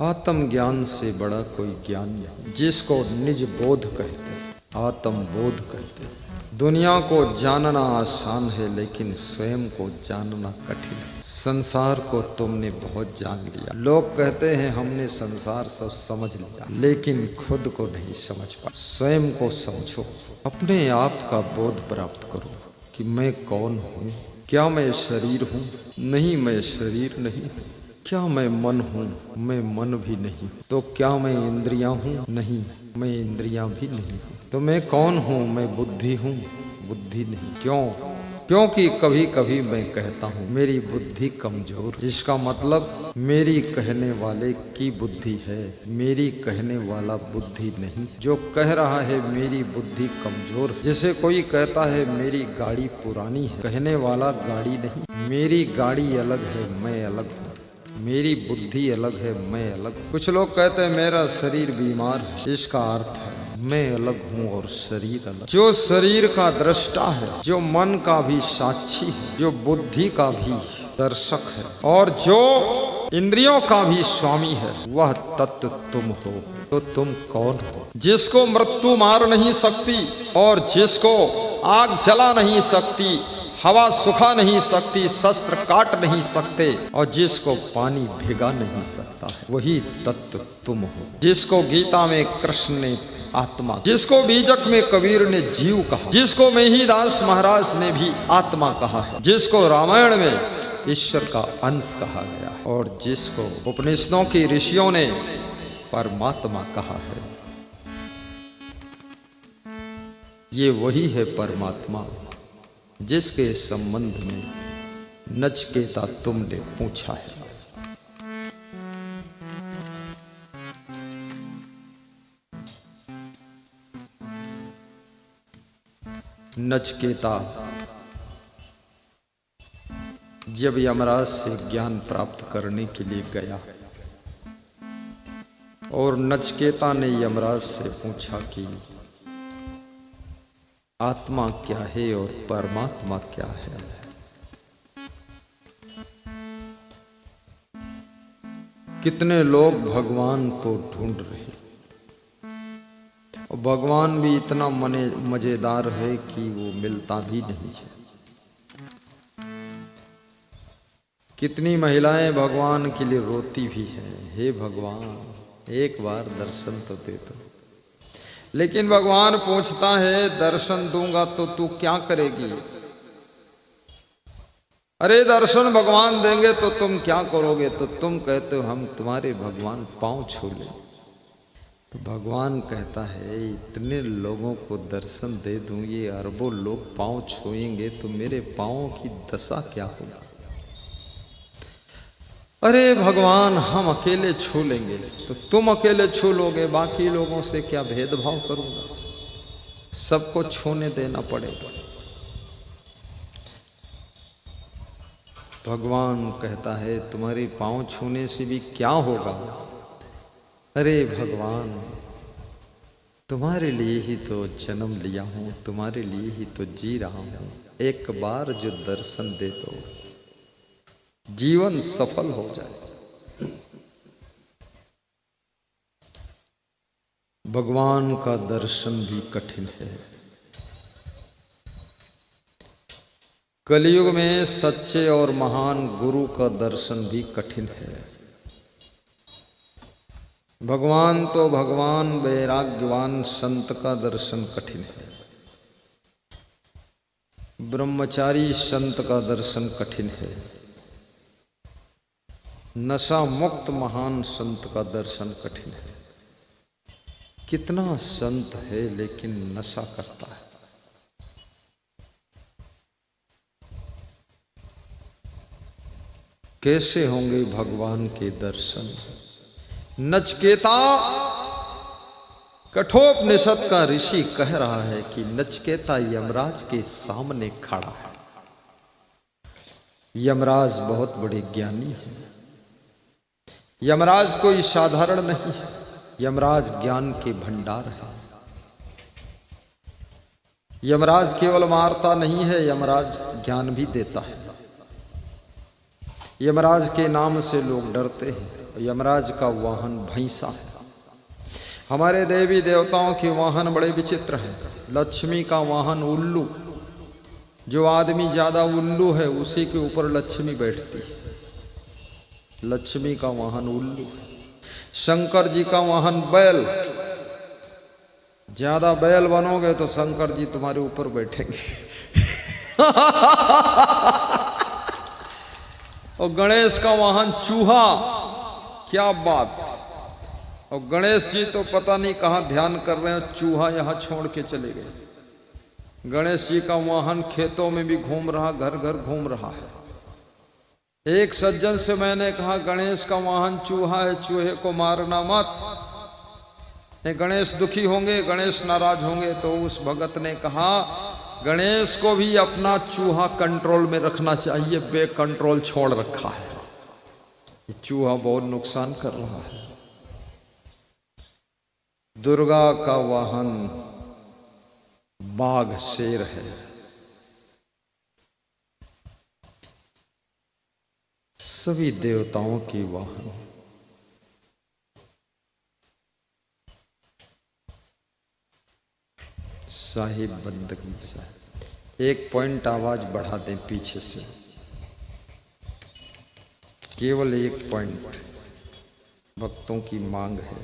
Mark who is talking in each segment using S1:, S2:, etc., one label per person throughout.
S1: आत्मज्ञान से बड़ा कोई ज्ञान नहीं, जिसको निज बोध कहते हैं, आत्म बोध कहते हैं। दुनिया को जानना आसान है लेकिन स्वयं को जानना कठिन है। संसार को तुमने बहुत जान लिया। लोग कहते हैं हमने संसार सब समझ लिया, लेकिन खुद को नहीं समझ पाए। स्वयं को समझो, अपने आप का बोध प्राप्त करो कि मैं कौन हूँ। क्या मैं शरीर हूँ? नहीं, मैं शरीर नहीं। क्या मैं मन हूँ? मैं मन भी नहीं। तो क्या मैं इंद्रियां हूँ? नहीं, मैं इंद्रियां भी नहीं। तो मैं कौन हूँ? मैं बुद्धि हूँ? बुद्धि नहीं। क्यों? क्योंकि कभी कभी मैं कहता हूँ मेरी बुद्धि कमजोर। इसका मतलब मेरी कहने वाले की बुद्धि है, मेरी कहने वाला बुद्धि नहीं। जो कह रहा है मेरी बुद्धि कमजोर, जैसे कोई कहता है मेरी गाड़ी पुरानी है, कहने वाला गाड़ी नहीं। मेरी गाड़ी अलग है, मैं अलग हूँ। मेरी बुद्धि अलग है, मैं अलग हूँ। कुछ लोग कहते हैं मेरा शरीर बीमार है, इसका अर्थ है मैं अलग हूँ और शरीर अलग। जो शरीर का दृष्टा है, जो मन का भी साक्षी है, जो बुद्धि का भी दर्शक है और जो इंद्रियों का भी स्वामी है, वह तत्व तुम हो। तो तुम कौन हो? जिसको मृत्यु मार नहीं सकती और जिसको आग जला नहीं सकती, हवा सुखा नहीं सकती, शस्त्र काट नहीं सकते और जिसको पानी भिगा नहीं सकता है, वही तत्व तुम हो। जिसको गीता में कृष्ण ने आत्मा, जिसको बीजक में कबीर ने जीव कहा, जिसको मेहिदास महाराज ने भी आत्मा कहा है, जिसको रामायण में ईश्वर का अंश कहा गया है और जिसको उपनिषदों की ऋषियों ने परमात्मा कहा है, ये वही है परमात्मा जिसके संबंध में नचिकेता तुमने पूछा है। नचिकेता जब यमराज से ज्ञान प्राप्त करने के लिए गया और नचिकेता ने यमराज से पूछा कि आत्मा क्या है और परमात्मा क्या है। कितने लोग भगवान को ढूंढ रहे और भगवान भी इतना मजेदार है कि वो मिलता भी नहीं है। कितनी महिलाएं भगवान के लिए रोती भी हैं, हे भगवान एक बार दर्शन तो दे दो। लेकिन भगवान पूछता है दर्शन दूंगा तो तू क्या करेगी? अरे दर्शन भगवान देंगे तो तुम क्या करोगे? तो तुम कहते हो हम तुम्हारे भगवान पांव छू ले। तो भगवान कहता है इतने लोगों को दर्शन दे दूं, ये अरबों लोग पांव छुएंगे तो मेरे पांवों की दशा क्या होगी? अरे भगवान हम अकेले छू लेंगे। तो तुम अकेले छू लोगे, बाकी लोगों से क्या भेदभाव करूंगा? सबको छूने देना पड़ेगा। भगवान कहता है तुम्हारे पांव छूने से भी क्या होगा? अरे भगवान तुम्हारे लिए ही तो जन्म लिया हूं, तुम्हारे लिए ही तो जी रहा हूं। एक बार जो दर्शन दे दो जीवन सफल हो जाए। भगवान का दर्शन भी कठिन है। कलयुग में सच्चे और महान गुरु का दर्शन भी कठिन है। भगवान तो भगवान, वैराग्यवान संत का दर्शन कठिन है। ब्रह्मचारी संत का दर्शन कठिन है। नशा मुक्त महान संत का दर्शन कठिन है। कितना संत है लेकिन नशा करता है। कैसे होंगे भगवान के दर्शन? नचिकेता, कठोपनिषद का ऋषि कह रहा है कि नचिकेता यमराज के सामने खड़ा है। यमराज बहुत बड़े ज्ञानी हैं। यमराज कोई साधारण नहीं है, यमराज ज्ञान के भंडार है। यमराज केवल मारता नहीं है, यमराज ज्ञान भी देता है। यमराज के नाम से लोग डरते हैं। यमराज का वाहन भैंसा है। हमारे देवी देवताओं के वाहन बड़े विचित्र हैं। लक्ष्मी का वाहन उल्लू, जो आदमी ज्यादा उल्लू है उसी के ऊपर लक्ष्मी बैठती है। लक्ष्मी का वाहन उल्लू है। शंकर जी का वाहन बैल, ज्यादा बैल बनोगे तो शंकर जी तुम्हारे ऊपर बैठेंगे। और गणेश का वाहन चूहा, क्या बात। और गणेश जी तो पता नहीं कहां ध्यान कर रहे हैं, चूहा यहां छोड़ के चले गए। गणेश जी का वाहन खेतों में भी घूम रहा, घर घर घूम रहा है। एक सज्जन से मैंने कहा गणेश का वाहन चूहा है, चूहे को मारना मत, नहीं गणेश दुखी होंगे, गणेश नाराज होंगे। तो उस भगत ने कहा गणेश को भी अपना चूहा कंट्रोल में रखना चाहिए, बेकंट्रोल छोड़ रखा है। ये चूहा बहुत नुकसान कर रहा है। दुर्गा का वाहन बाघ शेर है। सभी देवताओं की वाहन साहिब बंदगी साहिब। एक पॉइंट आवाज बढ़ा दें पीछे से, केवल एक पॉइंट, भक्तों की मांग है।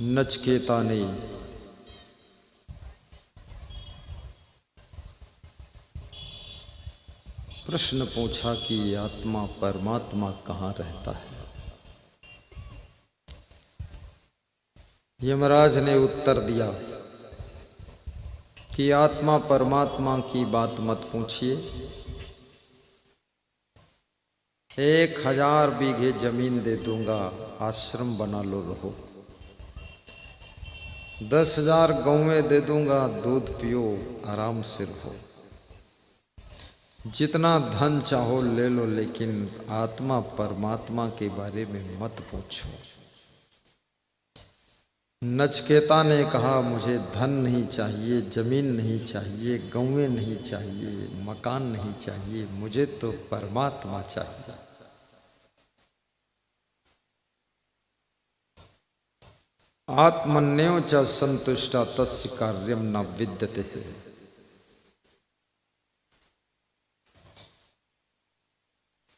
S1: नचकेता ने प्रश्न पूछा कि आत्मा परमात्मा कहाँ रहता है। यमराज ने उत्तर दिया कि आत्मा परमात्मा की बात मत पूछिए। 1000 बीघे जमीन दे दूंगा, आश्रम बना लो रहो। 10,000 गौवें दे दूंगा, दूध पियो आराम से रहो। जितना धन चाहो ले लो, लेकिन आत्मा परमात्मा के बारे में मत पूछो। नचकेता ने कहा मुझे धन नहीं चाहिए, जमीन नहीं चाहिए, गौवें नहीं चाहिए, मकान नहीं चाहिए, मुझे तो परमात्मा चाहिए। आत्मन्यो च संतुष्टा तस्य कार्यम न विद्यते है।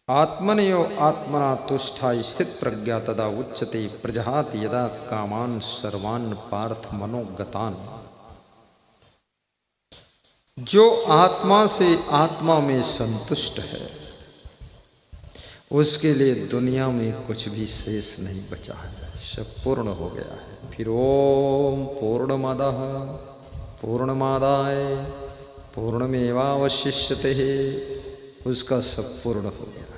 S1: आत्मनयो आत्मना तुष्टा स्थित प्रज्ञा तदा उच्यते प्रजहात यदा कामान सर्वान पार्थ मनोगतान। जो आत्मा से आत्मा में संतुष्ट है उसके लिए दुनिया में कुछ भी शेष नहीं बचा है, सब पूर्ण हो गया है। फिर ओम पूर्णमदः पूर्णमादाय पूर्णमेवावशिष्यते, उसका सब पूर्ण हो गया है।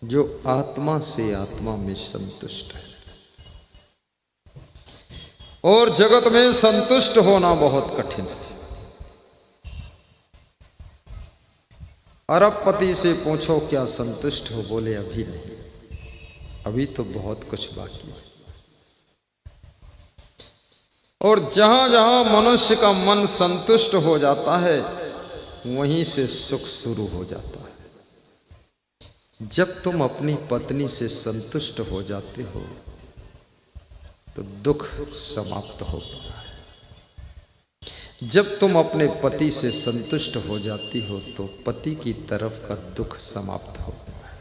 S1: जो आत्मा से आत्मा में संतुष्ट है। और जगत में संतुष्ट होना बहुत कठिन है। अरबपति से पूछो क्या संतुष्ट हो, बोले अभी नहीं, अभी तो बहुत कुछ बाकी है। और जहां जहां मनुष्य का मन संतुष्ट हो जाता है वहीं से सुख शुरू हो जाता है। जब तुम अपनी पत्नी से संतुष्ट हो जाते हो तो दुख समाप्त हो गया है। जब तुम अपने पति से संतुष्ट हो जाती हो तो पति की तरफ का दुख समाप्त हो गया है।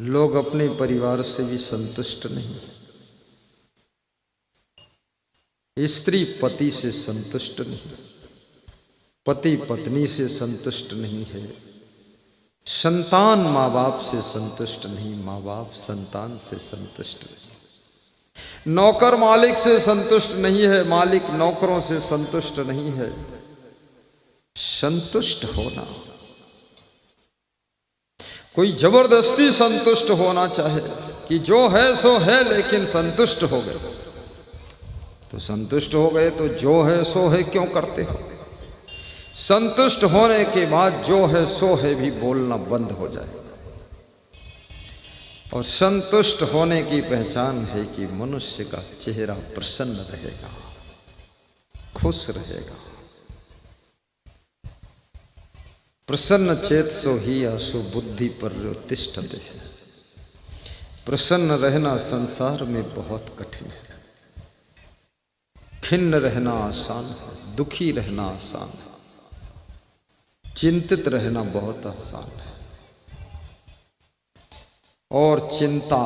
S1: लोग अपने परिवार से भी संतुष्ट नहीं, स्त्री पति से संतुष्ट नहीं, पति पत्नी से संतुष्ट नहीं है, संतान माँ बाप से संतुष्ट नहीं, माँ बाप संतान से संतुष्ट नहीं, नौकर मालिक से संतुष्ट नहीं है, मालिक नौकरों से संतुष्ट नहीं है। संतुष्ट होना, कोई जबरदस्ती संतुष्ट होना चाहे कि जो है सो है लेकिन संतुष्ट हो गए, तो संतुष्ट हो गए तो जो है सो है क्यों करते हो। संतुष्ट होने के बाद जो है सो है भी बोलना बंद हो जाए। और संतुष्ट होने की पहचान है कि मनुष्य का चेहरा प्रसन्न रहेगा। खुश रहेगा। प्रसन्न चेतसो ही आसु बुद्धि पर्युतिष्ठते है। प्रसन्न रहना संसार में बहुत कठिन है। खिन्न रहना आसान है, दुखी रहना आसान है, चिंतित रहना बहुत आसान है। और चिंता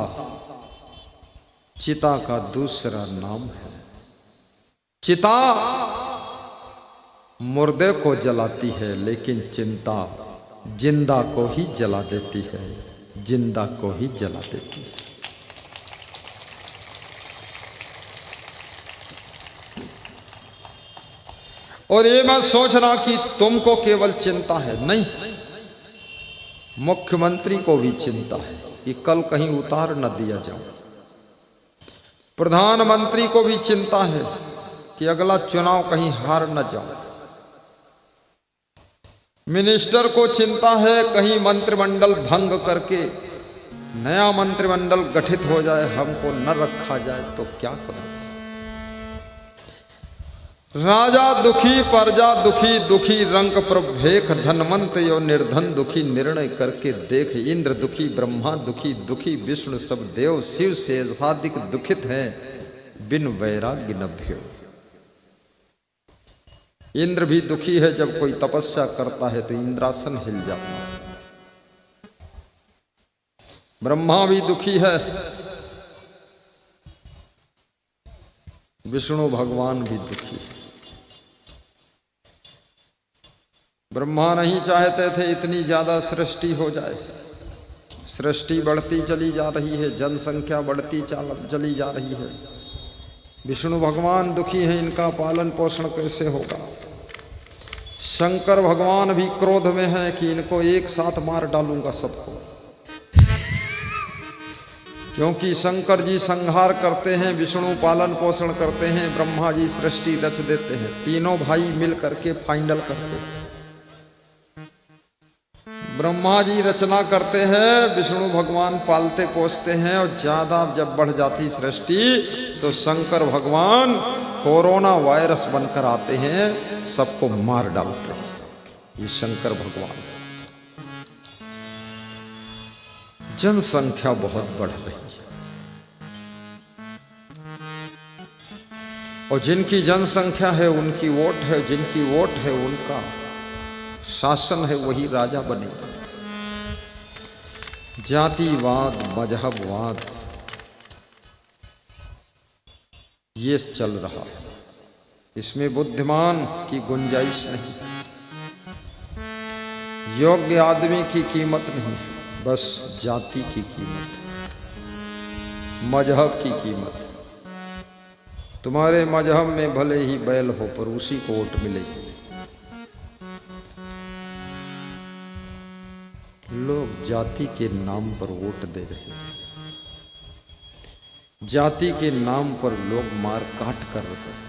S1: चिता का दूसरा नाम है। चिता मुर्दे को जलाती है, लेकिन चिंता जिंदा को ही जला देती है, जिंदा को ही जला देती है। और ये मत सोचना कि तुमको केवल चिंता है, नहीं, मुख्यमंत्री को भी चिंता है कि कल कहीं उतार न दिया जाऊं। प्रधानमंत्री को भी चिंता है कि अगला चुनाव कहीं हार न जाऊं। मिनिस्टर को चिंता है कहीं मंत्रिमंडल भंग करके नया मंत्रिमंडल गठित हो जाए, हमको न रखा जाए तो क्या करूं। राजा दुखी, प्रजा दुखी, दुखी रंक प्रभेख, धनवंत यो निर्धन दुखी, निर्णय करके देख। इंद्र दुखी, ब्रह्मा दुखी, दुखी विष्णु सब देव, शिव से साधिक दुखित है, बिन वैराग्य न भ्यो। इंद्र भी दुखी है, जब कोई तपस्या करता है तो इंद्रासन हिल जाता है। ब्रह्मा भी दुखी है, विष्णु भगवान भी दुखी है। ब्रह्मा नहीं चाहते थे इतनी ज्यादा सृष्टि हो जाए। सृष्टि बढ़ती चली जा रही है, जनसंख्या बढ़ती चली जा रही है। विष्णु भगवान दुखी हैं, इनका पालन पोषण कैसे होगा। शंकर भगवान भी क्रोध में हैं कि इनको एक साथ मार डालूंगा सबको, क्योंकि शंकर जी संहार करते हैं, विष्णु पालन पोषण करते हैं, ब्रह्मा जी सृष्टि रच देते हैं। तीनों भाई मिल करके फाइनल करते हैं। ब्रह्मा जी रचना करते हैं, विष्णु भगवान पालते पोसते हैं, और ज्यादा जब बढ़ जाती सृष्टि तो शंकर भगवान कोरोना वायरस बनकर आते हैं, सबको मार डालते हैं। ये शंकर भगवान। जनसंख्या बहुत बढ़ रही है, और जिनकी जनसंख्या है उनकी वोट है, जिनकी वोट है उनका शासन है, वही राजा बनेगा। जातिवाद, मजहबवाद ये चल रहा है, इसमें बुद्धिमान की गुंजाइश नहीं, योग्य आदमी की कीमत नहीं, बस जाति की कीमत, मजहब की कीमत। तुम्हारे मजहब में भले ही बैल हो, पर उसी को वोट मिलेगी। लोग जाति के नाम पर वोट दे रहे हैं, जाति के नाम पर लोग मार काट कर रहे हैं,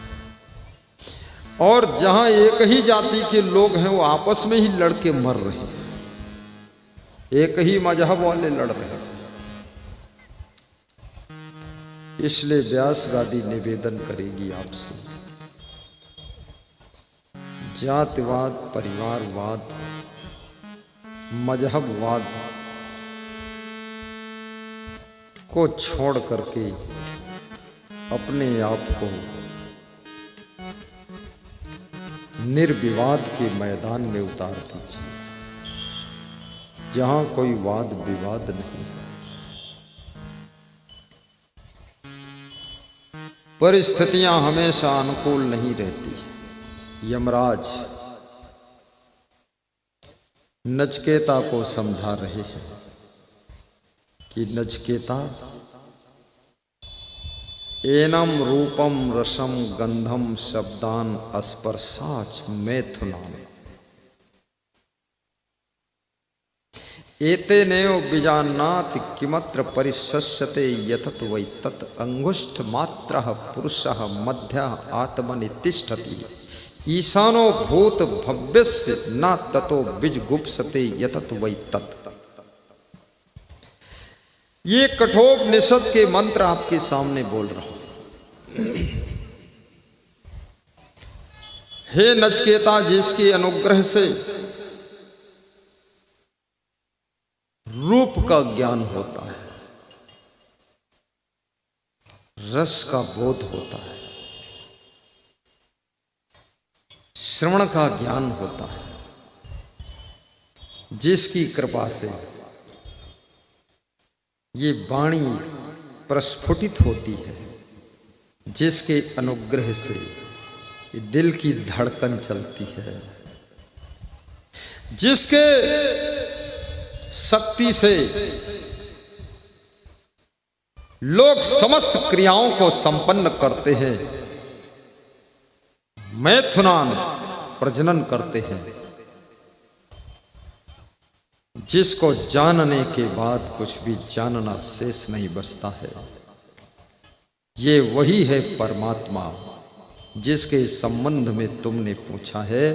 S1: और जहां एक ही जाति के लोग हैं वो आपस में ही लड़के मर रहे हैं, एक ही मजहब वाले लड़ रहे हैं। इसलिए व्यास गादी निवेदन करेगी आपसे, जातिवाद, परिवारवाद, मजहबवाद को छोड़ करके अपने आप को निर्विवाद के मैदान में उतार दीजिए, जहां कोई वाद विवाद नहीं। परिस्थितियां हमेशा अनुकूल नहीं रहती। यमराज नचकेता को समझा रहे हैं कि नचकेता, एनम रूपम रसम गंधम शब्दान स्पर्शाच मैथुनाम, एतेनेव बीजानाति किमत्र परिशस्यते यतत वै तत् अंगुष्ठ मात्रः पुरुषः मध्यः आत्मनि तिष्ठति, ईशानो भूत भव्यस्य न ततो बीजगुप्सते यतत वै तत्। ये कठोपनिषद के मंत्र आपके सामने बोल रहा हूं। हे नचिकेता, जिसके अनुग्रह से रूप का ज्ञान होता है, रस का बोध होता है, श्रवण का ज्ञान होता है, जिसकी कृपा से ये वाणी प्रस्फुटित होती है, जिसके अनुग्रह से ये दिल की धड़कन चलती है, जिसके शक्ति से लोग समस्त क्रियाओं को संपन्न करते हैं, मैथुनान प्रजनन करते हैं, जिसको जानने के बाद कुछ भी जानना शेष नहीं बचता है। ये वही है परमात्मा जिसके संबंध में तुमने पूछा है,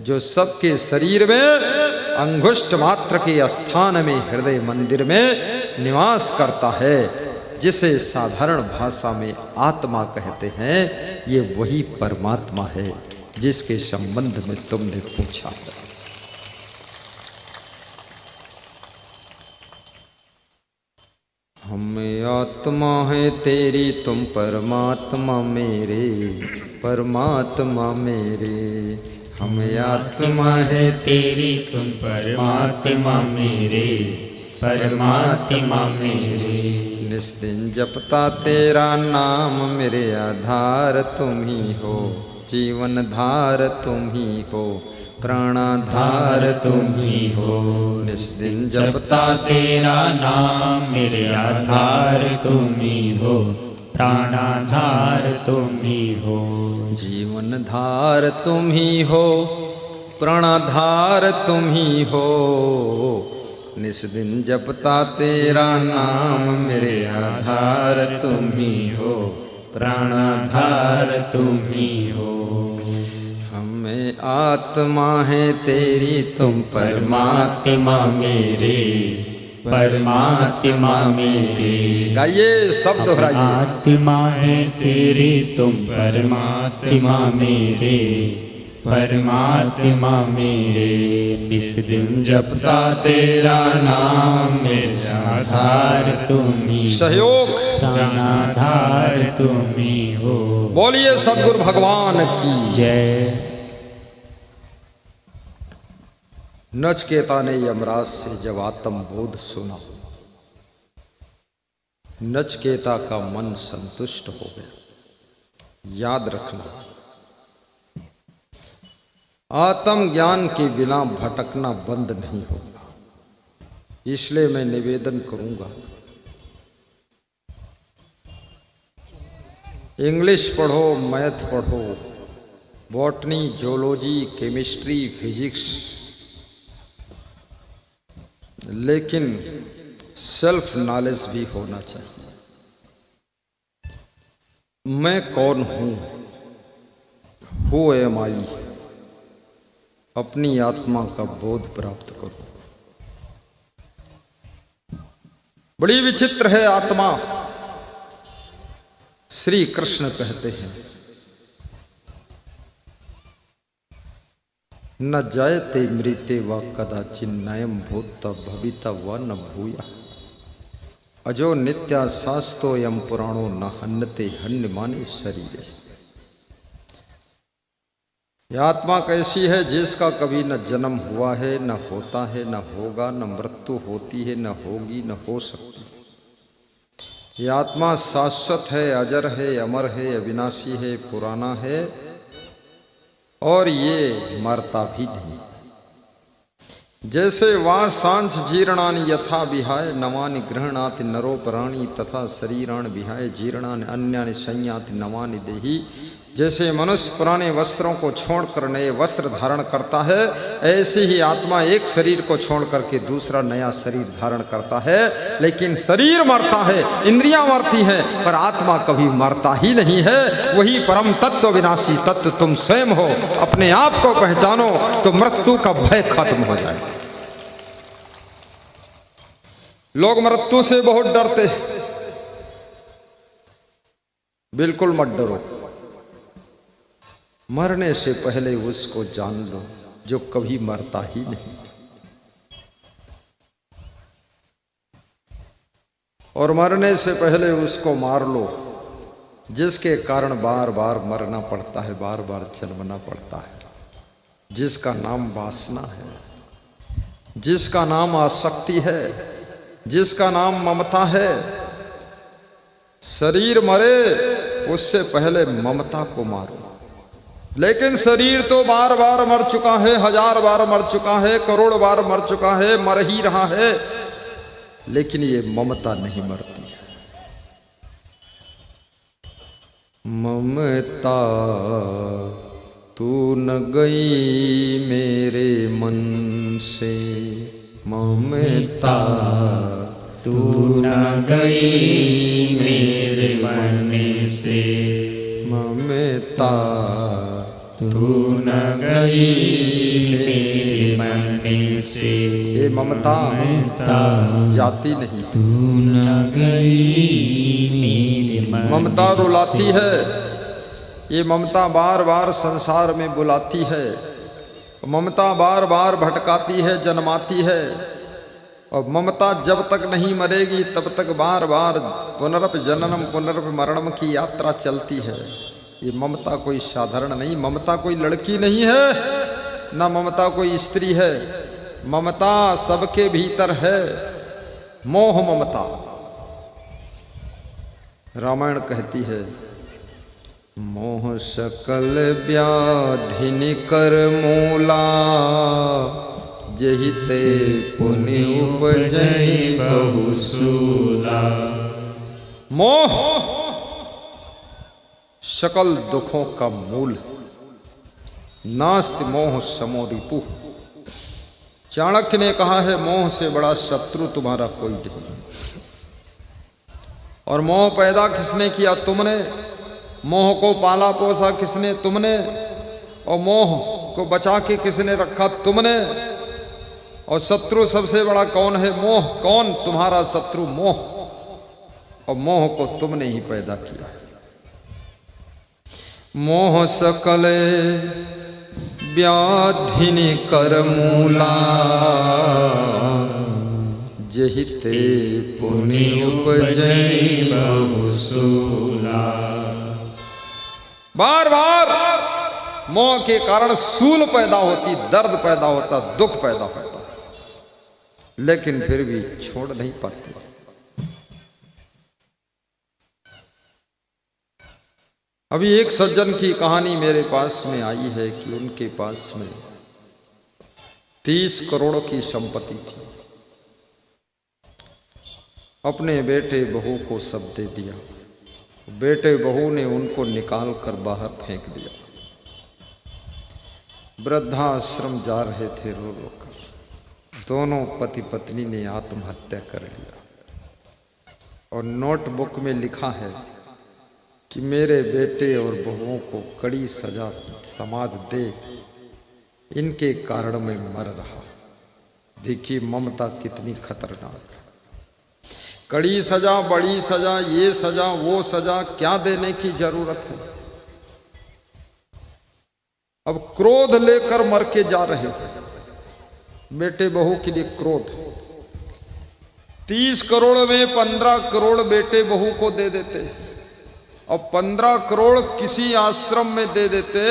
S1: जो सबके शरीर में अंगुष्ठ मात्र के स्थान में हृदय मंदिर में निवास करता है, जिसे साधारण भाषा में आत्मा कहते हैं। ये वही परमात्मा है जिसके संबंध में तुमने पूछा है। हम आत्मा है तेरी, तुम परमात्मा मेरे, परमात्मा मेरे। हम
S2: आत्मा है तेरी, तुम परमात्मा मेरे, परमात्मा मेरे।
S1: निस्दिन जपता तेरा नाम, मेरे आधार तुम ही हो, जीवन धार तुम ही हो, प्राणाधार तुम ही हो। निस्दिन
S2: जपता तेरा नाम, मेरे आधार तुम ही हो, प्राणाधार तुम ही हो।
S1: जीवन धार तुम ही हो, प्राणाधार तुम ही हो। निस्दिन जपता तेरा नाम, मेरे आधार तुम ही हो,
S2: प्राणाधार तुम ही हो।
S1: हमें आत्मा है तेरी, तुम
S2: परमात्मा मेरे, परमात्मा मेरे।
S1: गाइए सब दोहराइए।
S2: आत्मा है तेरी, तुम परमात्मा मेरे, परमात्मा मेरे। निस्दिन जपता तेरा नाम, मेरे आधार तुम ही,
S1: सहयोग
S2: प्राणाधार तुम ही हो।
S1: बोलिए सद्गुरु भगवान की
S2: जय।
S1: नचिकेता ने यमराज से जब आत्म बोध सुना, नचिकेता का मन संतुष्ट हो गया। याद रखना, आत्म ज्ञान के बिना भटकना बंद नहीं होगा। इसलिए मैं निवेदन करूंगा, इंग्लिश पढ़ो, मैथ पढ़ो, बॉटनी, जोलॉजी, केमिस्ट्री, फिजिक्स, लेकिन सेल्फ नॉलेज भी होना चाहिए। मैं कौन हूं, हु एम आई, अपनी आत्मा का बोध प्राप्त करो। बड़ी विचित्र है आत्मा। श्री कृष्ण कहते हैं, न जायते मृते व कदाचिन्नयं भूत भविता व न भूया, अजो नित्या शास्तो यम पुराणो न हन्नते हन्यमाने शरीरे। यह आत्मा कैसी है, जिसका कभी न जन्म हुआ है, न होता है, न होगा, न मृत्यु होती है, न होगी, न हो सकती। यह आत्मा शाश्वत है, अजर है, अमर है, अविनाशी है, पुराना है, और ये मरता भी नहीं। जैसे वह सांस जीर्णानि यथा विहाय, नवानि गृह्णाति नरो प्राणी, तथा शरीराणि विहाय जीर्णानि अन्यानि संयाति नवानि देहि। जैसे मनुष्य पुराने वस्त्रों को छोड़कर नए वस्त्र धारण करता है, ऐसे ही आत्मा एक शरीर को छोड़ करके दूसरा नया शरीर धारण करता है। लेकिन शरीर मरता है, इंद्रियां मरती हैं, पर आत्मा कभी मरता ही नहीं है। वही परम तत्व, विनाशी तत्व तुम स्वयं हो। अपने आप को पहचानो तो मृत्यु का भय खत्म हो जाए। लोग मृत्यु से बहुत डरते, बिल्कुल मत डरो। मरने से पहले उसको जान लो जो कभी मरता ही नहीं, और मरने से पहले उसको मार लो जिसके कारण बार बार मरना पड़ता है, बार बार जन्मना पड़ता है, जिसका नाम वासना है, जिसका नाम आसक्ति है, जिसका नाम ममता है। शरीर मरे उससे पहले ममता को मारो। लेकिन शरीर तो बार बार मर चुका है, 1000 बार मर चुका है, करोड़ बार मर चुका है, मर ही रहा है, लेकिन ये ममता नहीं मरती है। ममता तू न गई मेरे मन से, ममता
S2: तू न गई मेरे मन से,
S1: ममता
S2: तू न गई मेरे मन से।
S1: ये ममता जाती नहीं,
S2: तू न गई मेरे मन।
S1: ममता रुलाती है, ये ममता बार बार संसार में बुलाती है, ममता बार बार भटकाती है, जन्माती है, और ममता जब तक नहीं मरेगी तब तक बार बार पुनरप जननम पुनरप मरणम की यात्रा चलती है। ये ममता कोई साधारण नहीं, ममता कोई लड़की नहीं है, ना ममता कोई स्त्री है, ममता सबके भीतर है। मोह ममता, रामायण कहती है, मोह सकल व्याधि निकर मूला, जहि ते पुण्य उपजहि बहुसूला। मोह सकल दुखों का मूल, नास्ति मोह समो रिपु। चाणक्य ने कहा है, मोह से बड़ा शत्रु तुम्हारा कोई नहीं। और मोह पैदा किसने किया? तुमने। मोह को पाला पोसा किसने? तुमने। और मोह को बचा के किसने रखा? तुमने। और शत्रु सबसे बड़ा कौन है? मोह। कौन तुम्हारा शत्रु? मोह। और मोह को तुमने ही पैदा किया। मोह सकले व्याधि निकर मूला, जहि ते पुण्य उपजहि बहुसूला। बार बार मोह के कारण सूल पैदा होती, दर्द पैदा होता, दुख पैदा होता, लेकिन फिर भी छोड़ नहीं पाती। अभी एक सज्जन की कहानी मेरे पास में आई है कि उनके पास में 30 करोड़ की संपत्ति थी। अपने बेटे बहू को सब दे दिया। बेटे बहू ने उनको निकाल कर बाहर फेंक दिया। वृद्धाश्रम जा रहे थे रो रो कर। दोनों पति पत्नी ने आत्महत्या कर लिया। और नोटबुक में लिखा है कि मेरे बेटे और बहुओं को कड़ी सजा समाज दे, इनके कारण मैं मर रहा। देखिए ममता कितनी खतरनाक है। कड़ी सजा, बड़ी सजा, ये सजा, वो सजा, क्या देने की जरूरत है? अब क्रोध लेकर मर के जा रहे हैं। बेटे बहू के लिए क्रोध। 30 करोड़ में 15 करोड़ बेटे बहू को दे देते और 15 करोड़ किसी आश्रम में दे देते,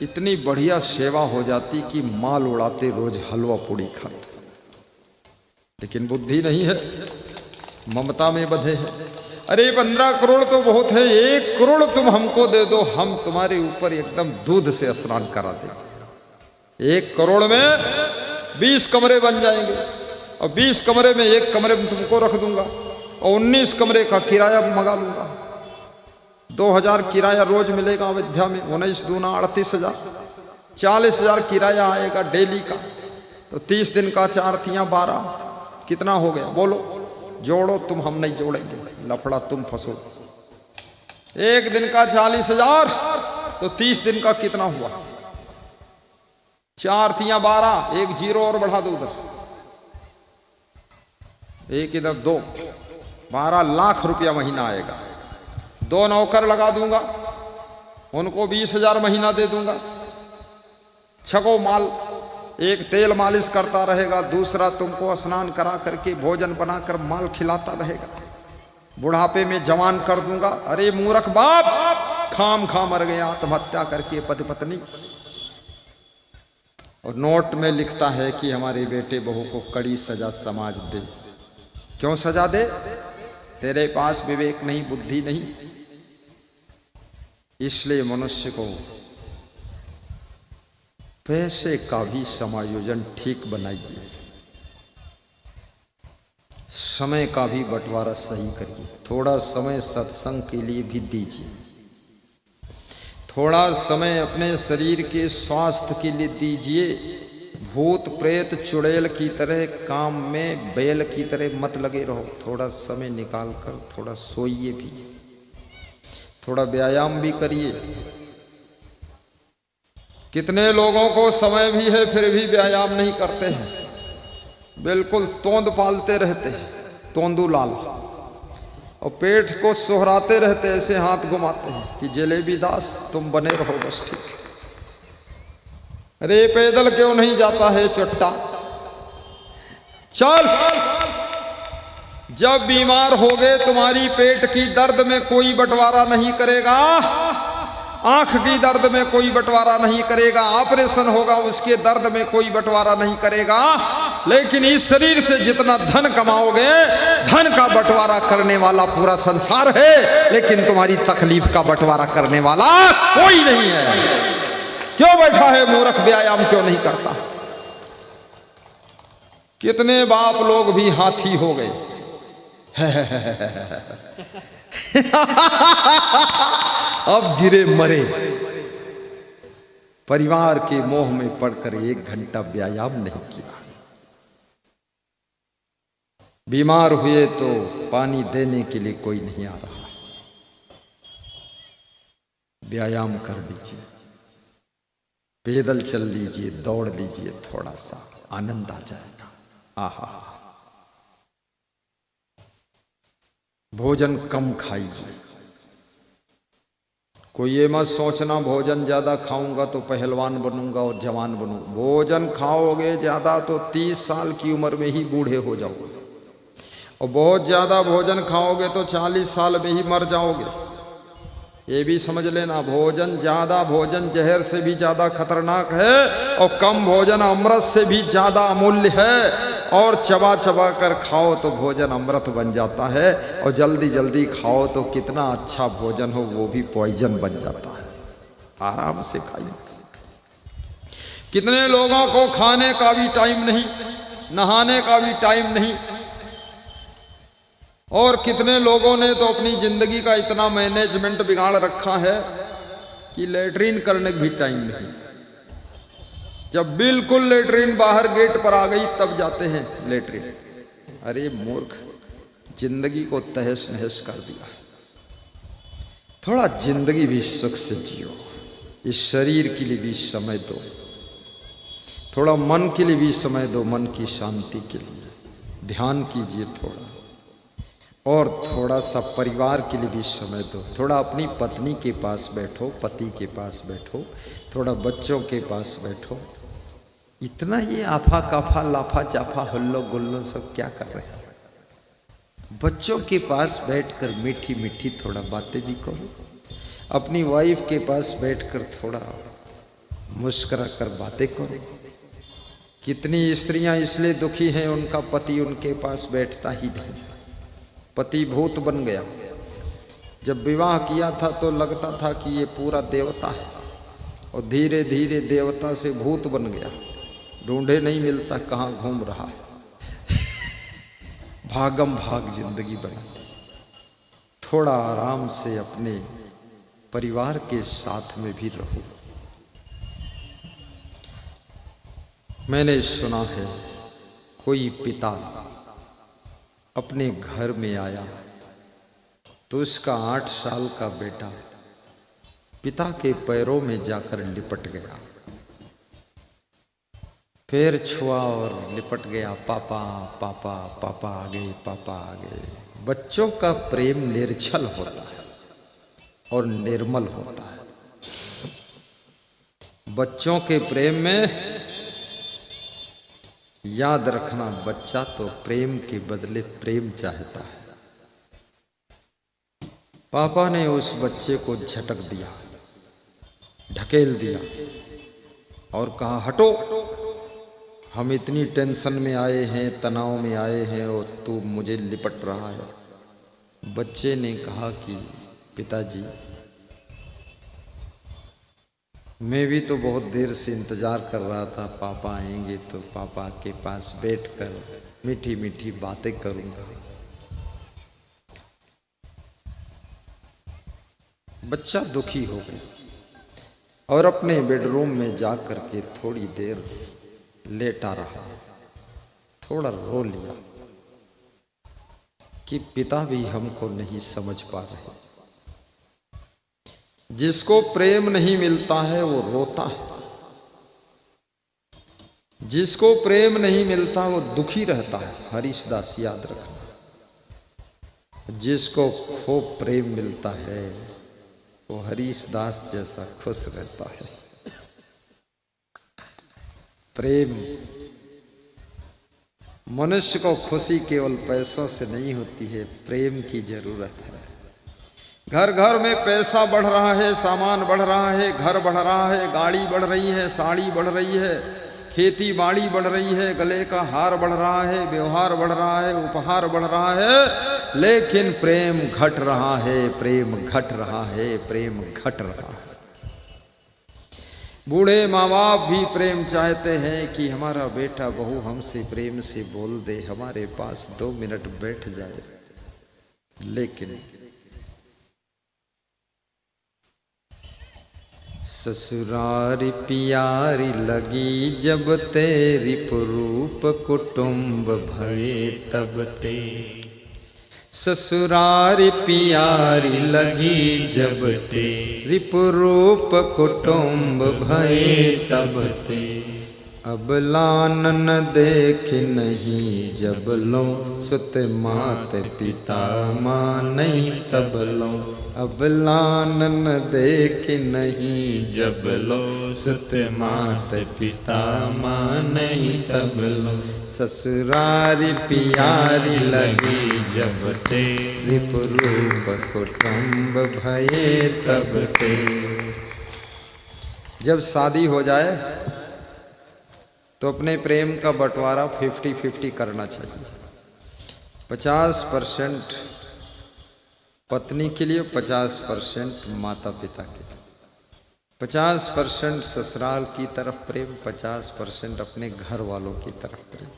S1: इतनी बढ़िया सेवा हो जाती कि माल उड़ाते, रोज हलवा पूड़ी खाते। लेकिन बुद्धि नहीं है, ममता में बंधे हैं। अरे 15 करोड़ तो बहुत है, 1 करोड़ तुम हमको दे दो, हम तुम्हारे ऊपर एकदम दूध से स्नान करा देंगे। 1 करोड़ में 20 कमरे बन जाएंगे और 20 कमरे में 1 कमरे में तुमको रख दूंगा और 19 कमरे का किराया मंगा लूंगा। 2000 किराया रोज मिलेगा अयोध्या में। 19 दूना 38,000, 40,000 किराया आएगा डेली का। तो 30 दिन का 4 तियां 12, कितना हो गया बोलो? जोड़ो तुम, हम नहीं जोड़ेंगे, लफड़ा तुम फंसो। 1 दिन का 40,000 तो 30 दिन का कितना हुआ? 4 तियां 12, 1 जीरो और बढ़ा दो उधर, 1 इधर 2, 12 लाख रुपया महीना आएगा। 2 नौकर लगा दूंगा, उनको 20,000 महीना दे दूंगा। छको माल, एक तेल मालिश करता रहेगा, दूसरा तुमको स्नान करा करके भोजन बनाकर माल खिलाता रहेगा, बुढ़ापे में जवान कर दूंगा। अरे मूर्ख बाप, खाम खा मर गया आत्महत्या करके पति पत्नी। और नोट में लिखता है कि हमारे बेटे बहू को कड़ी सजा समाज दे। क्यों सजा दे? तेरे पास विवेक नहीं, बुद्धि नहीं। इसलिए मनुष्य को पैसे का भी समायोजन ठीक बनाइए, समय का भी बंटवारा सही करिए। थोड़ा समय सत्संग के लिए भी दीजिए, थोड़ा समय अपने शरीर के स्वास्थ्य के लिए दीजिए। भूत प्रेत चुड़ैल की तरह काम में बैल की तरह मत लगे रहो। थोड़ा समय निकाल कर थोड़ा सोइए भी, थोड़ा व्यायाम भी करिए। कितने लोगों को समय भी है फिर भी व्यायाम नहीं करते हैं, बिल्कुल तोंद पालते रहते हैं, तोंदू लाल, और पेट को सोहराते रहते, ऐसे हाथ घुमाते हैं कि जलेबी दास तुम बने रहो बस ठीक है। अरे पैदल क्यों नहीं जाता है चट्टा? चल, जब बीमार होगे तुम्हारी पेट की दर्द में कोई बंटवारा नहीं करेगा, आंख की दर्द में कोई बंटवारा नहीं करेगा, ऑपरेशन होगा उसके दर्द में कोई बंटवारा नहीं करेगा। लेकिन इस शरीर से जितना धन कमाओगे, धन का बंटवारा करने वाला पूरा संसार है, लेकिन तुम्हारी तकलीफ का बंटवारा करने वाला कोई नहीं है। क्यों बैठा है मूर्ख, व्यायाम क्यों नहीं करता? कितने बाप लोग भी हाथी हो गए। अब गिरे मरे, परिवार के मोह में पड़कर 1 घंटा व्यायाम नहीं किया। बीमार हुए तो पानी देने के लिए कोई नहीं आ रहा। व्यायाम कर लीजिए, पैदल चल लीजिए, दौड़ लीजिए, थोड़ा सा आनंद आ जाएगा। आहा, भोजन कम खाइए। कोई ये मत सोचना भोजन ज्यादा खाऊंगा तो पहलवान बनूंगा और जवान बनूंगा। भोजन खाओगे ज्यादा तो 30 साल की उम्र में ही बूढ़े हो जाओगे, और बहुत ज्यादा भोजन खाओगे तो 40 साल में ही मर जाओगे। ये भी समझ लेना, भोजन ज्यादा भोजन जहर से भी ज्यादा खतरनाक है, और कम भोजन अमृत से भी ज्यादा अमूल्य है। और चबा चबा कर खाओ तो भोजन अमृत बन जाता है, और जल्दी जल्दी खाओ तो कितना अच्छा भोजन हो वो भी पॉइजन बन जाता है। आराम से खाइए। कितने लोगों को खाने का भी टाइम नहीं, नहाने का भी टाइम नहीं, और कितने लोगों ने तो अपनी जिंदगी का इतना मैनेजमेंट बिगाड़ रखा है कि लेटरिन करने का भी टाइम नहीं। जब बिल्कुल लेटरिन बाहर गेट पर आ गई तब जाते हैं लेटरिन। अरे मूर्ख, जिंदगी को तहस नहस कर दिया। थोड़ा जिंदगी भी सुख से जियो, इस शरीर के लिए भी समय दो, थोड़ा मन के लिए भी समय दो, मन की शांति के लिए ध्यान कीजिए थोड़ा, और थोड़ा सा परिवार के लिए भी समय दो। थोड़ा अपनी पत्नी के पास बैठो, पति के पास बैठो, थोड़ा बच्चों के पास बैठो। इतना ये आफा काफा लाफा जाफा हल्लो गुल्लो सब क्या कर रहे हैं? बच्चों के पास बैठकर मीठी मीठी थोड़ा बातें भी करो, अपनी वाइफ के पास बैठकर थोड़ा मुस्कुरा कर बातें करो। कितनी स्त्रियां इसलिए दुखी हैं, उनका पति उनके पास बैठता ही नहीं, पति भूत बन गया। जब विवाह किया था तो लगता था कि ये पूरा देवता है, और धीरे धीरे देवता से भूत बन गया। ढूंढे नहीं मिलता, कहाँ घूम रहा है। भागम भाग जिंदगी बनाती। थोड़ा आराम से अपने परिवार के साथ में भी रहो। मैंने सुना है कोई पिता अपने घर में आया तो उसका 8 साल का बेटा पिता के पैरों में जाकर लिपट गया, पैर छुआ और लिपट गया। पापा पापा पापा आ गए, पापा आ गए। बच्चों का प्रेम निर्छल होता है और निर्मल होता है। बच्चों के प्रेम में याद रखना, बच्चा तो प्रेम के बदले प्रेम चाहता है। पापा ने उस बच्चे को झटक दिया, ढकेल दिया और कहा हटो, हम इतनी टेंशन में आए हैं, तनाव में आए हैं और तू मुझे लिपट रहा है। बच्चे ने कहा कि पिताजी, मैं भी तो बहुत देर से इंतजार कर रहा था, पापा आएंगे तो पापा के पास बैठकर मीठी मीठी बातें करूंगा। बच्चा दुखी हो गया और अपने बेडरूम में जाकर के थोड़ी देर लेटा रहा, थोड़ा रो लिया कि पिता भी हमको नहीं समझ पा रहे। जिसको प्रेम नहीं मिलता है वो रोता है, जिसको प्रेम नहीं मिलता वो दुखी रहता है। हरीश दास याद रखना, जिसको खूब प्रेम मिलता है वो हरीश दास जैसा खुश रहता है। प्रेम, मनुष्य को खुशी केवल पैसों से नहीं होती है, प्रेम की जरूरत है। घर घर में पैसा बढ़ रहा है, सामान बढ़ रहा है, घर बढ़ रहा है, गाड़ी बढ़ रही है, साड़ी बढ़ रही है, खेती बाड़ी बढ़ रही है, गले का हार बढ़ रहा है, व्यवहार बढ़ रहा है, उपहार बढ़ रहा है, लेकिन प्रेम घट रहा है, प्रेम घट रहा है, प्रेम घट रहा है। बूढ़े माँ बाप भी प्रेम चाहते हैं कि हमारा बेटा बहू हमसे प्रेम से बोल दे, हमारे पास 2 मिनट बैठ जाए, लेकिन ससुरारी प्यारी लगी जब तेरी पुरूप कुटुंब भये तब ते। ससुरारी प्यारी लगी जब तेरी पुरूप कुटुंब भये तब ते। अब लानन देख नहीं जब लो, सुत मात पिता माँ नहीं तब लो। अब लानन देख नहीं जब लो, सुत मात पिता माँ नहीं तब लो। ससुरारी प्यारी लगी जब तेरी पुरूप कुटुंब भये तब ते। जब शादी हो जाए तो अपने प्रेम का बंटवारा 50-50 करना चाहिए। 50% पत्नी के लिए, 50% माता पिता के लिए, 50% ससुराल की तरफ प्रेम, 50% अपने घर वालों की तरफ प्रेम।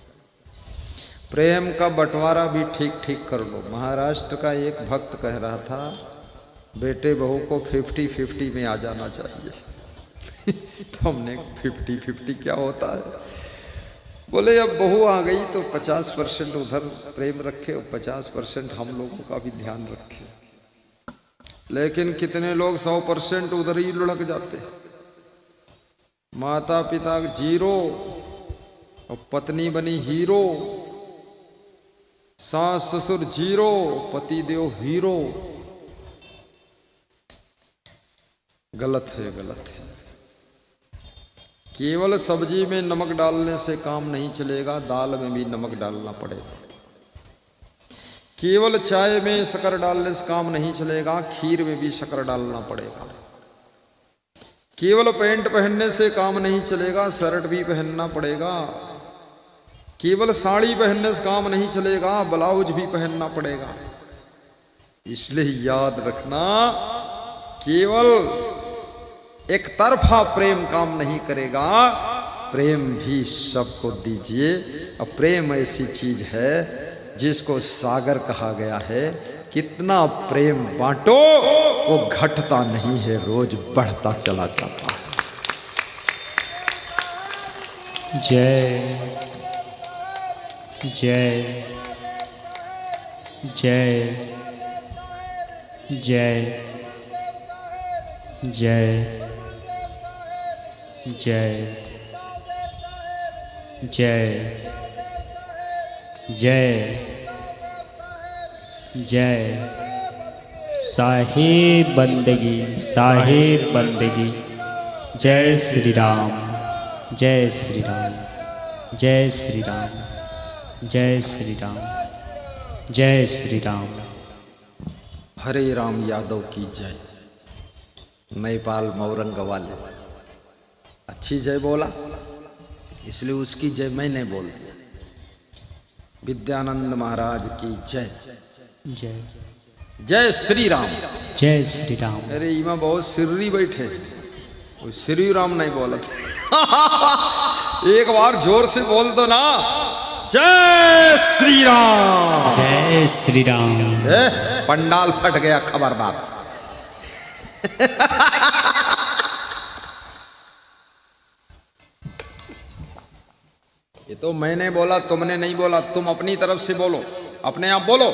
S1: प्रेम का बंटवारा भी ठीक ठीक कर लो। महाराष्ट्र का एक भक्त कह रहा था, बेटे बहू को 50-50 में आ जाना चाहिए। तो हमने 50-50 क्या होता है? बोले अब बहू आ गई तो 50% उधर प्रेम रखे और 50% हम लोगों का भी ध्यान रखे। लेकिन कितने लोग 100% उधर ही लुढ़क जाते हैं। माता पिता 0 और पत्नी बनी हीरो, सास ससुर 0, पति देव हीरो। गलत है, गलत है। केवल सब्जी में नमक डालने से काम नहीं चलेगा, दाल में भी नमक डालना पड़ेगा। केवल चाय में शक्कर डालने से काम नहीं चलेगा, खीर में भी शक्कर डालना पड़ेगा। केवल पैंट पहनने से काम नहीं चलेगा, शर्ट भी पहनना पड़ेगा। केवल साड़ी पहनने से काम नहीं चलेगा, ब्लाउज भी पहनना पड़ेगा। इसलिए याद रखना, केवल एक तरफा प्रेम काम नहीं करेगा, प्रेम भी सबको दीजिए। और प्रेम ऐसी चीज है जिसको सागर कहा गया है। कितना प्रेम बांटो वो घटता नहीं है, रोज बढ़ता चला जाता है।
S2: जय जय जय जय जय जय जय जय जय। साहिब बंदगी, साहिब बंदगी। जय श्री राम, जय श्री राम, जय श्री राम, जय श्री राम, जय श्री राम।
S1: हरे राम यादव की जय। नेपाल मौरंग वाले अच्छी जय बोला, इसलिए उसकी जय मैं नहीं बोल दिया। विद्यानंद महाराज की जय।
S2: जय
S1: जय श्री राम,
S2: जय श्री राम।
S1: अरे इमा बहुत सिर्री बैठे, कोई श्री राम नहीं बोला एक बार जोर से बोल दो ना, जय श्री राम।
S2: जय श्री राम।
S1: पंडाल फट गया, खबरदार। ये तो मैंने बोला, तुमने नहीं बोला। तुम अपनी तरफ से बोलो, अपने आप बोलो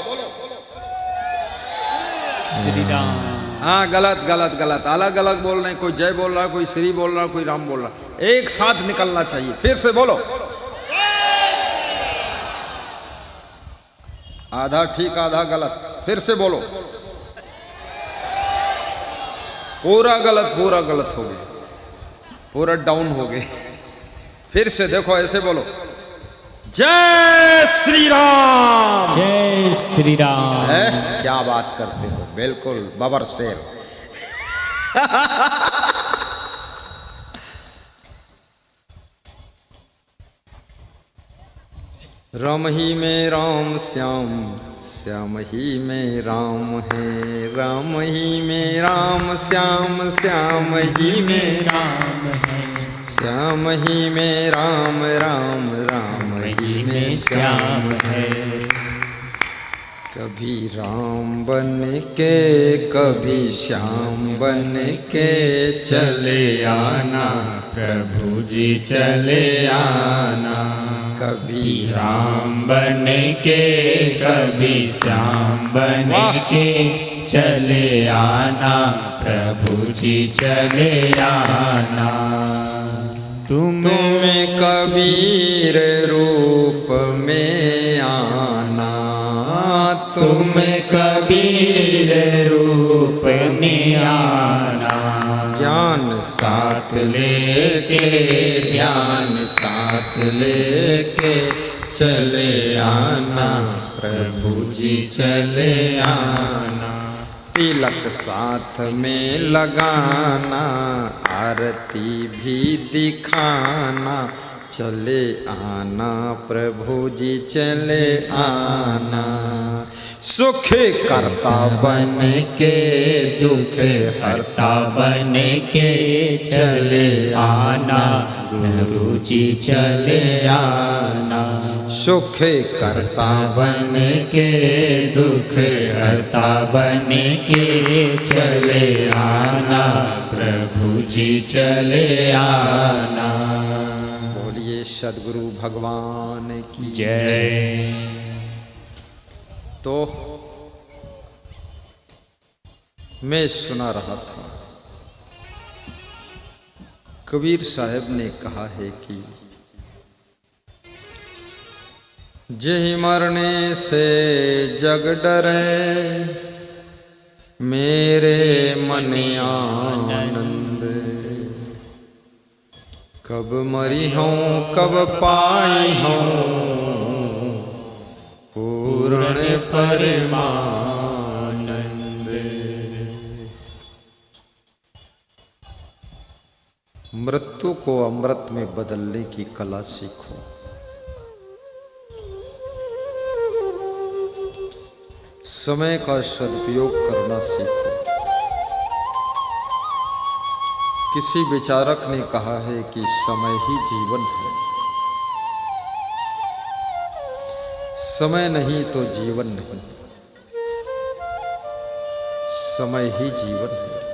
S2: श्री राम।
S1: हाँ, गलत गलत गलत, अलग अलग बोल रहे हैं। कोई जय बोल रहा, कोई श्री बोल रहा, कोई राम बोल रहा। एक साथ निकलना चाहिए। फिर से बोलो, आधा ठीक आधा गलत। फिर से बोलो, पूरा गलत हो गया, पूरा डाउन हो गए। फिर से देखो, ऐसे बोलो, जय श्री राम।
S2: जय श्री राम।
S1: क्या बात करते हो, बिल्कुल बबर शेर। राम ही में राम श्याम, श्याम ही में राम है। राम ही में राम श्याम, श्याम ही में
S2: राम है।
S1: श्याम ही में राम, राम राम ही में श्याम है। कभी राम बन के, कभी श्याम बन के चले आना,
S2: प्रभु जी चले आना।
S1: कभी
S2: राम बन के, कभी श्याम बन के चले आना, प्रभु जी चले आना।
S1: तुम्हें कबीर रूप में आना,
S2: तुम कबीर रूप में आना।
S1: ज्ञान
S2: साथ लेके, ज्ञान साथ लेके चले आना, प्रभु जी चले आना।
S1: तिलक साथ में लगाना, आरती भी दिखाना, चले आना प्रभु जी चले आना। सुख करता
S2: बन के, दुख हरता बन के चले आना, गुरु जी चले आना।
S1: सुख करता
S2: बन के, दुख हरता बन के चले आना, प्रभु जी चले आना।
S1: बोलिए सद्गुरु भगवान की
S2: जय।
S1: तो मैं सुना रहा था, कबीर साहब ने कहा है कि जेहि मरने से जग डरे, मेरे मन आनंद। कब मरी हूँ कब पाई हूँ, पूर्ण परमानंद। मृत्यु को अमृत में बदलने की कला सीखो। समय का सदुपयोग करना सीखो। किसी विचारक ने कहा है कि समय ही जीवन है। समय नहीं तो जीवन नहीं, समय ही जीवन है।